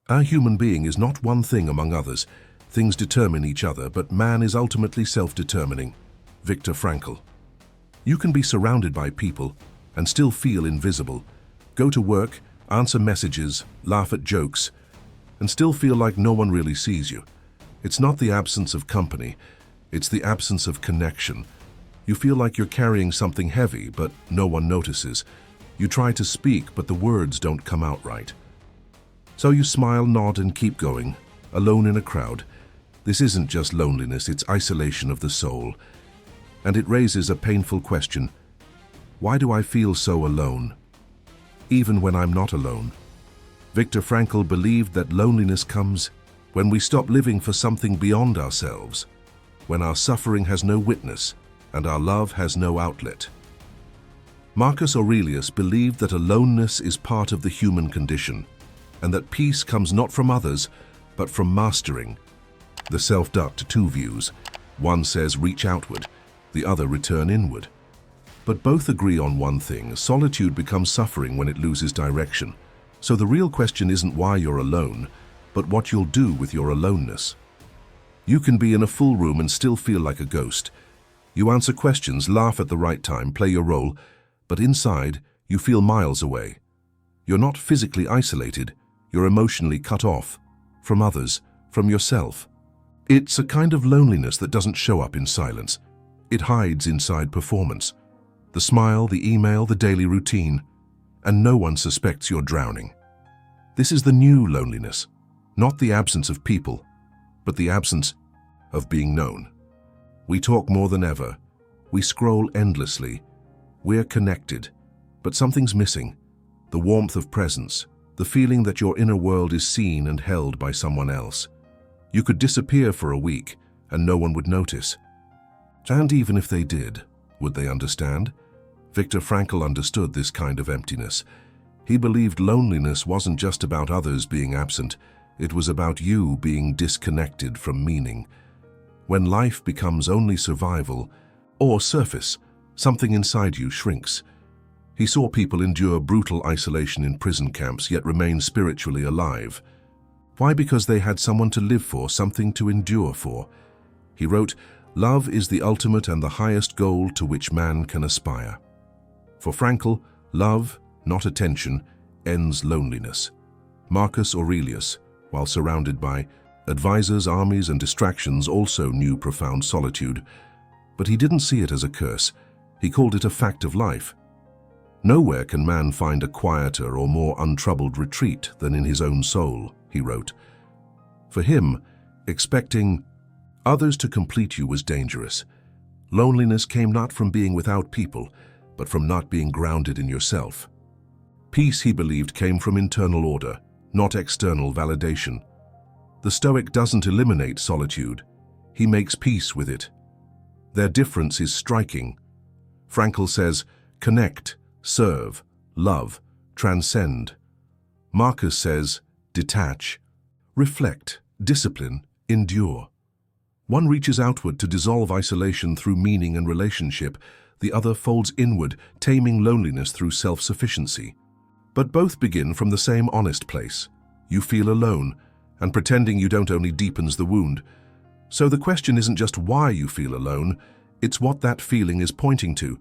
Our human being is not one thing among others. Things determine each other, but man is ultimately self-determining. Viktor Frankl. You can be surrounded by people and still feel invisible. Go to work, answer messages, laugh at jokes, and still feel like no one really sees you. It's not the absence of company, it's the absence of connection. You feel like you're carrying something heavy, but no one notices. You try to speak, but the words don't come out right. So you smile, nod, and keep going, alone in a crowd. This isn't just loneliness, it's isolation of the soul. And it raises a painful question. Why do I feel so alone, even when I'm not alone? Viktor Frankl believed that loneliness comes when we stop living for something beyond ourselves, when our suffering has no witness and our love has no outlet. Marcus Aurelius believed that aloneness is part of the human condition, and that peace comes not from others, but from mastering the self. Two views. One says reach outward, the other return inward. But both agree on one thing: solitude becomes suffering when it loses direction. So the real question isn't why you're alone, but what you'll do with your aloneness. You can be in a full room and still feel like a ghost. You answer questions, laugh at the right time, play your role, but inside you feel miles away. You're not physically isolated, you're emotionally cut off from others, from yourself. It's a kind of loneliness that doesn't show up in silence. It hides inside performance. The smile, the email, the daily routine, and no one suspects you're drowning. This is the new loneliness, not the absence of people, but the absence of being known. We talk more than ever. We scroll endlessly. We're connected, but something's missing. The warmth of presence, the feeling that your inner world is seen and held by someone else. You could disappear for a week and no one would notice. And even if they did, would they understand? Viktor Frankl understood this kind of emptiness. He believed loneliness wasn't just about others being absent, it was about you being disconnected from meaning. When life becomes only survival or surface, something inside you shrinks. He saw people endure brutal isolation in prison camps yet remain spiritually alive. Why? Because they had someone to live for, something to endure for. He wrote, "Love is the ultimate and the highest goal to which man can aspire." For Frankl, love, not attention, ends loneliness. Marcus Aurelius, while surrounded by advisors, armies, and distractions, also knew profound solitude. But he didn't see it as a curse. He called it a fact of life. "Nowhere can man find a quieter or more untroubled retreat than in his own soul," he wrote. For him, expecting others to complete you was dangerous. Loneliness came not from being without people, but from not being grounded in yourself. Peace, he believed, came from internal order, not external validation. The Stoic doesn't eliminate solitude, he makes peace with it. Their difference is striking. Frankl says, connect, serve, love, transcend. Marcus says, detach, reflect, discipline, endure. One reaches outward to dissolve isolation through meaning and relationship, the other folds inward, taming loneliness through self-sufficiency. But both begin from the same honest place. You feel alone, and pretending you don't only deepens the wound. So the question isn't just why you feel alone, it's what that feeling is pointing to.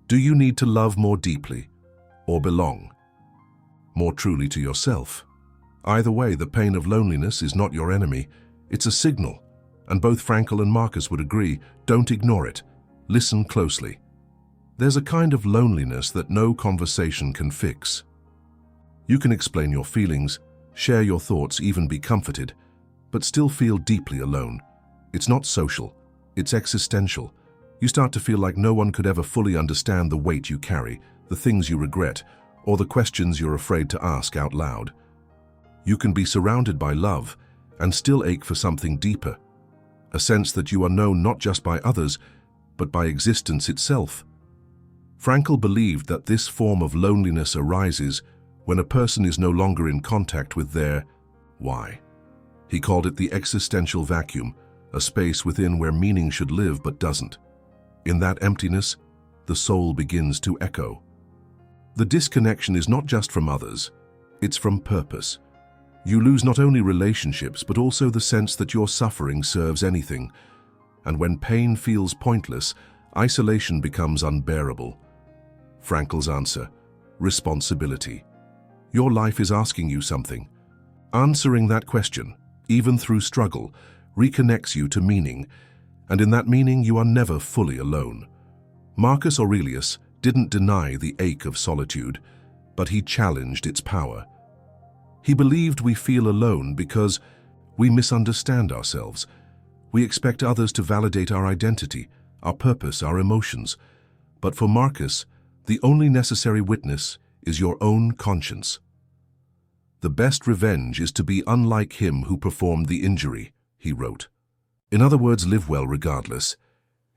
Do you need to love more deeply, or belong more truly to yourself? Either way, the pain of loneliness is not your enemy, it's a signal. And both Frankl and Marcus would agree, don't ignore it. Listen closely. There's a kind of loneliness that no conversation can fix. You can explain your feelings, share your thoughts, even be comforted, but still feel deeply alone. It's not social, it's existential. You start to feel like no one could ever fully understand the weight you carry, the things you regret, or the questions you're afraid to ask out loud. You can be surrounded by love and still ache for something deeper, a sense that you are known not just by others, but by existence itself. Frankl believed that this form of loneliness arises when a person is no longer in contact with their why. He called it the existential vacuum, a space within where meaning should live but doesn't. In that emptiness, the soul begins to echo. The disconnection is not just from others, it's from purpose. You lose not only relationships, but also the sense that your suffering serves anything. And when pain feels pointless, isolation becomes unbearable. Frankl's answer: responsibility. Your life is asking you something. Answering that question, even through struggle, reconnects you to meaning, and in that meaning you are never fully alone. Marcus Aurelius didn't deny the ache of solitude, but he challenged its power. He believed we feel alone because we misunderstand ourselves. We expect others to validate our identity, our purpose, our emotions. But for Marcus, the only necessary witness is your own conscience. The best revenge is to be unlike him who performed the injury, he wrote. In other words, live well regardless.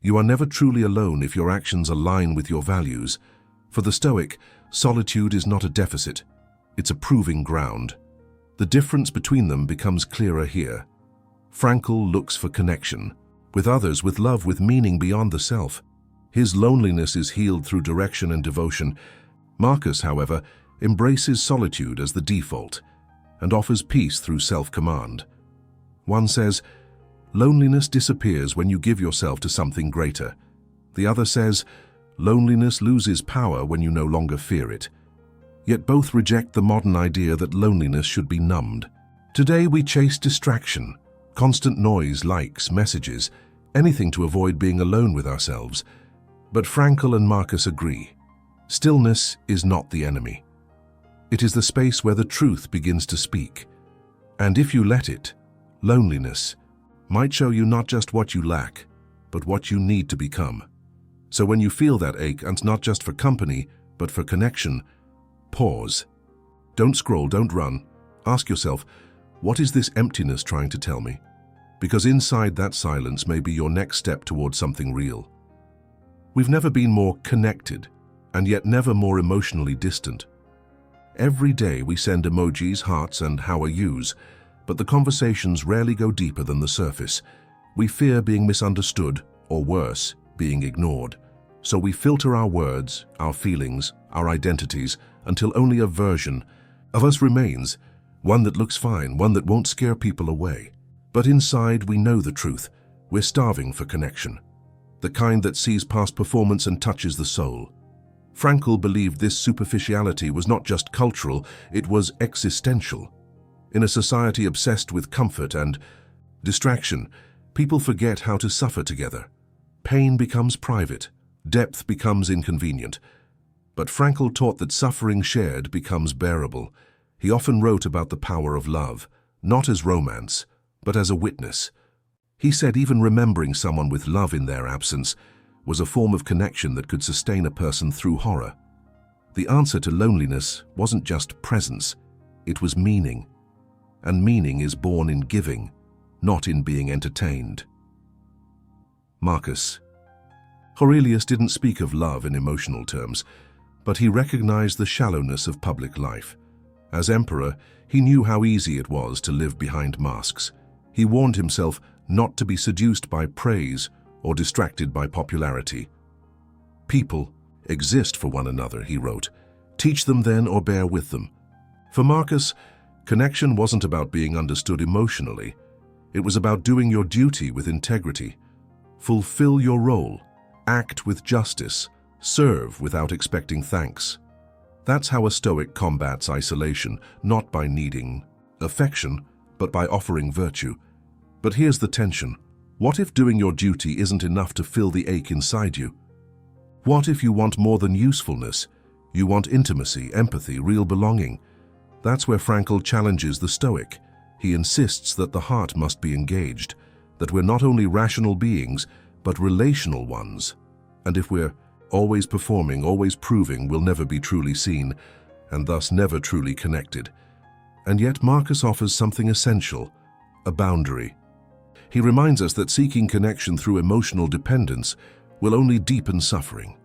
You are never truly alone if your actions align with your values. For the Stoic, solitude is not a deficit, it's a proving ground. The difference between them becomes clearer here. Frankl looks for connection, with others, with love, with meaning beyond the self. His loneliness is healed through direction and devotion. Marcus, however, embraces solitude as the default and offers peace through self-command. One says, loneliness disappears when you give yourself to something greater. The other says, loneliness loses power when you no longer fear it. Yet both reject the modern idea that loneliness should be numbed. Today we chase distraction, constant noise, likes, messages, anything to avoid being alone with ourselves. But Frankl and Marcus agree. Stillness is not the enemy. It is the space where the truth begins to speak. And if you let it, loneliness might show you not just what you lack, but what you need to become. So when you feel that ache, and not just for company, but for connection, pause. Don't scroll, don't run. Ask yourself, what is this emptiness trying to tell me? Because inside that silence may be your next step towards something real. We've never been more connected, and yet never more emotionally distant. Every day we send emojis, hearts, and how are yous, but the conversations rarely go deeper than the surface. We fear being misunderstood, or worse, being ignored. So we filter our words, our feelings, our identities, until only a version of us remains, one that looks fine, one that won't scare people away. But inside we know the truth. We're starving for connection, the kind that sees past performance and touches the soul. Frankl believed this superficiality was not just cultural, it was existential. In a society obsessed with comfort and distraction, people forget how to suffer together. Pain becomes private, depth becomes inconvenient. But Frankl taught that suffering shared becomes bearable. He often wrote about the power of love, not as romance, but as a witness. He said even remembering someone with love in their absence was a form of connection that could sustain a person through horror. The answer to loneliness wasn't just presence, it was meaning. And meaning is born in giving, not in being entertained. Marcus. Aurelius didn't speak of love in emotional terms, but he recognized the shallowness of public life. As emperor, he knew how easy it was to live behind masks. He warned himself not to be seduced by praise or distracted by popularity. People exist for one another, he wrote. Teach them then or bear with them. For Marcus, connection wasn't about being understood emotionally. It was about doing your duty with integrity. Fulfill your role, act with justice, serve without expecting thanks. That's how a Stoic combats isolation, not by needing affection, but by offering virtue. But here's the tension. What if doing your duty isn't enough to fill the ache inside you? What if you want more than usefulness? You want intimacy, empathy, real belonging. That's where Frankl challenges the Stoic. He insists that the heart must be engaged, that we're not only rational beings, but relational ones. And if we're always performing, always proving, we'll never be truly seen, and thus never truly connected. And yet Marcus offers something essential, a boundary. He reminds us that seeking connection through emotional dependence will only deepen suffering.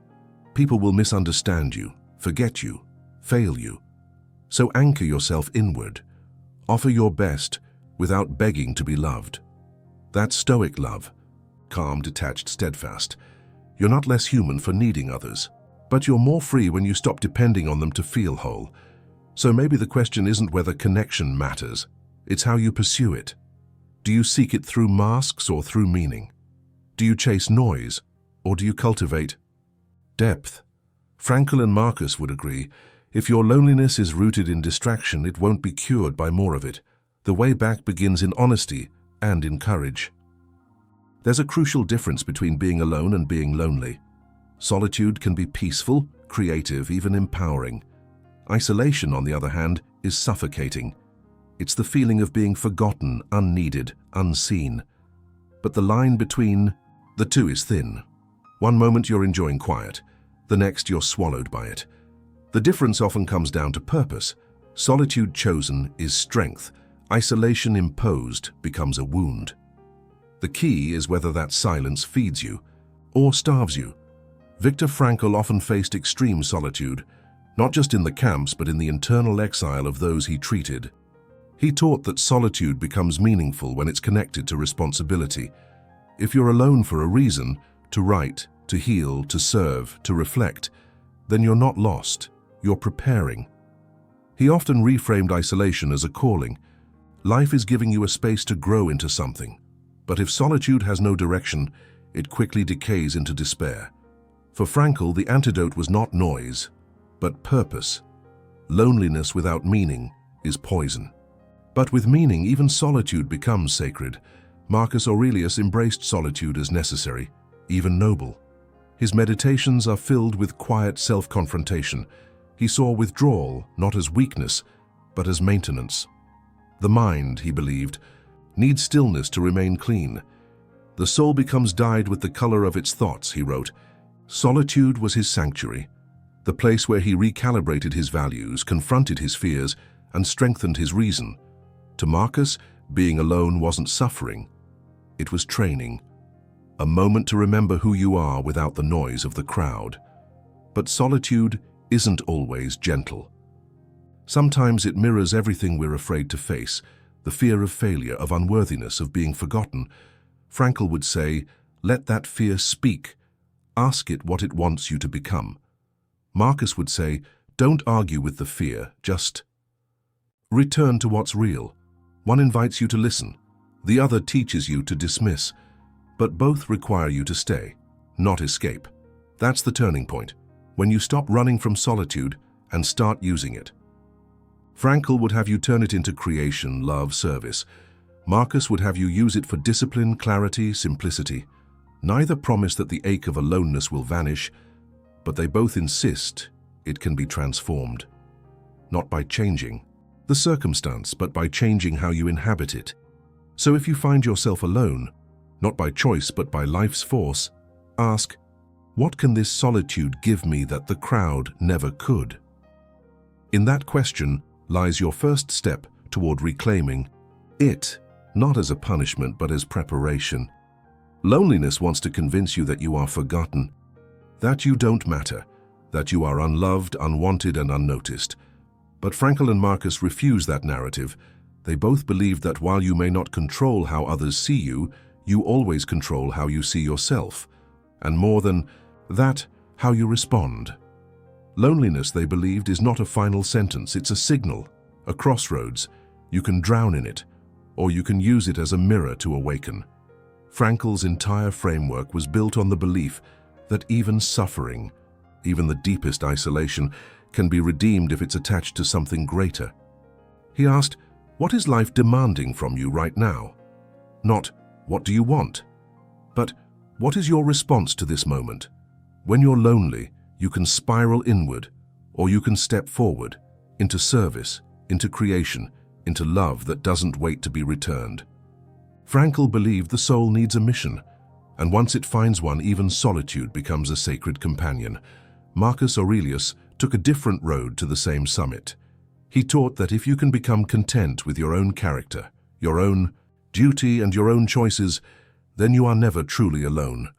People will misunderstand you, forget you, fail you. So anchor yourself inward. Offer your best without begging to be loved. That's Stoic love, calm, detached, steadfast. You're not less human for needing others, but you're more free when you stop depending on them to feel whole. So maybe the question isn't whether connection matters, It's how you pursue it. Do you seek it through masks or through meaning? Do you chase noise, or do you cultivate depth? Frankl and Marcus would agree, if your loneliness is rooted in distraction, it won't be cured by more of it. The way back begins in honesty and in courage. There's a crucial difference between being alone and being lonely. Solitude can be peaceful, creative, even empowering. Isolation, on the other hand, is suffocating. It's the feeling of being forgotten, unneeded, unseen. But the line between the two is thin. One moment you're enjoying quiet, the next you're swallowed by it. The difference often comes down to purpose. Solitude chosen is strength. Isolation imposed becomes a wound. The key is whether that silence feeds you or starves you. Viktor Frankl often faced extreme solitude, not just in the camps but in the internal exile of those he treated. He taught that solitude becomes meaningful when it's connected to responsibility. If you're alone for a reason, to write, to heal, to serve, to reflect, then you're not lost, you're preparing. He often reframed isolation as a calling. Life is giving you a space to grow into something. But if solitude has no direction, it quickly decays into despair. For Frankl, the antidote was not noise, but purpose. Loneliness without meaning is poison. But with meaning, even solitude becomes sacred. Marcus Aurelius embraced solitude as necessary, even noble. His meditations are filled with quiet self-confrontation. He saw withdrawal not as weakness, but as maintenance. The mind, he believed, needs stillness to remain clean. The soul becomes dyed with the color of its thoughts, he wrote. Solitude was his sanctuary, the place where he recalibrated his values, confronted his fears, and strengthened his reason. To Marcus, being alone wasn't suffering. It was training. A moment to remember who you are without the noise of the crowd. But solitude isn't always gentle. Sometimes it mirrors everything we're afraid to face, the fear of failure, of unworthiness, of being forgotten. Frankl would say, let that fear speak. Ask it what it wants you to become. Marcus would say, don't argue with the fear, just return to what's real. One invites you to listen, the other teaches you to dismiss. But both require you to stay, not escape. That's the turning point, when you stop running from solitude and start using it. Frankl would have you turn it into creation, love, service. Marcus would have you use it for discipline, clarity, simplicity. Neither promise that the ache of aloneness will vanish, but they both insist it can be transformed. Not by changing the circumstance, but by changing how you inhabit it. So if you find yourself alone, not by choice but by life's force, ask, what can this solitude give me that the crowd never could? In that question lies your first step toward reclaiming it, not as a punishment but as preparation. Loneliness wants to convince you that you are forgotten, that you don't matter, that you are unloved, unwanted, and unnoticed. But Frankl and Marcus refuse that narrative. They both believe that while you may not control how others see you, you always control how you see yourself. And more than that, how you respond. Loneliness, they believed, is not a final sentence. It's a signal, a crossroads. You can drown in it, or you can use it as a mirror to awaken. Frankl's entire framework was built on the belief that even suffering, even the deepest isolation, can be redeemed if it's attached to something greater. He asked, what is life demanding from you right now? Not, what do you want? But, what is your response to this moment? When you're lonely, you can spiral inward, or you can step forward, into service, into creation, into love that doesn't wait to be returned. Frankl believed the soul needs a mission, and once it finds one, even solitude becomes a sacred companion. Marcus Aurelius took a different road to the same summit. He taught that if you can become content with your own character, your own duty, and your own choices, then you are never truly alone.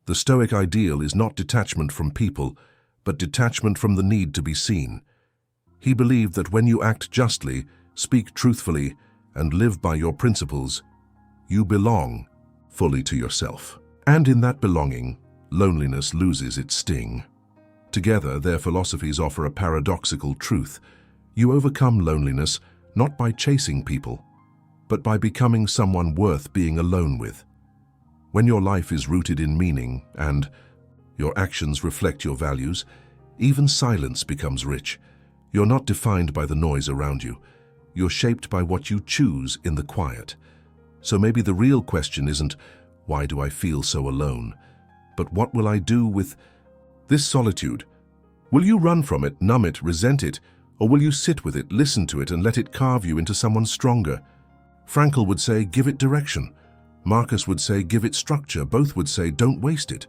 The Stoic ideal is not detachment from people, but detachment from the need to be seen. He believed that when you act justly, speak truthfully, and live by your principles, you belong fully to yourself. And in that belonging, loneliness loses its sting. Together, their philosophies offer a paradoxical truth. You overcome loneliness not by chasing people, but by becoming someone worth being alone with. When your life is rooted in meaning and your actions reflect your values, even silence becomes rich. You're not defined by the noise around you. You're shaped by what you choose in the quiet. So maybe the real question isn't, why do I feel so alone? But what will I do with this solitude? Will you run from it, numb it, resent it, or will you sit with it, listen to it, and let it carve you into someone stronger? Frankl would say, give it direction. Marcus would say, give it structure. Both would say, don't waste it.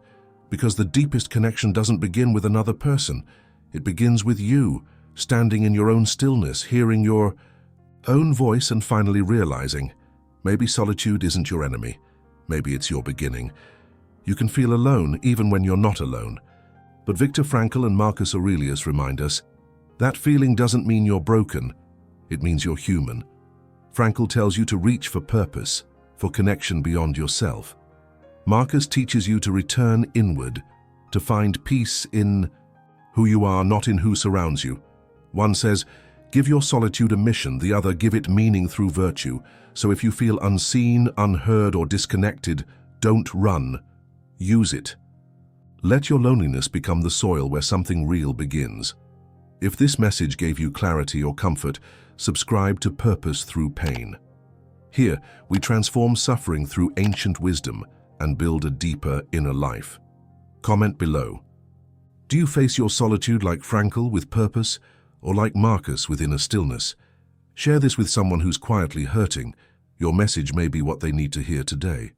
Because the deepest connection doesn't begin with another person. It begins with you, standing in your own stillness, hearing your own voice and finally realizing, maybe solitude isn't your enemy. Maybe it's your beginning. You can feel alone even when you're not alone. But Viktor Frankl and Marcus Aurelius remind us, that feeling doesn't mean you're broken. It means you're human. Frankl tells you to reach for purpose, for connection beyond yourself. Marcus teaches you to return inward, to find peace in who you are, not in who surrounds you. One says, give your solitude a mission, the other, give it meaning through virtue. So if you feel unseen, unheard, or disconnected, don't run. Use it. Let your loneliness become the soil where something real begins. If this message gave you clarity or comfort, subscribe to Purpose Through Pain. Here, we transform suffering through ancient wisdom and build a deeper inner life. Comment below. Do you face your solitude like Frankl with purpose, or like Marcus with inner stillness? Share this with someone who's quietly hurting. Your message may be what they need to hear today.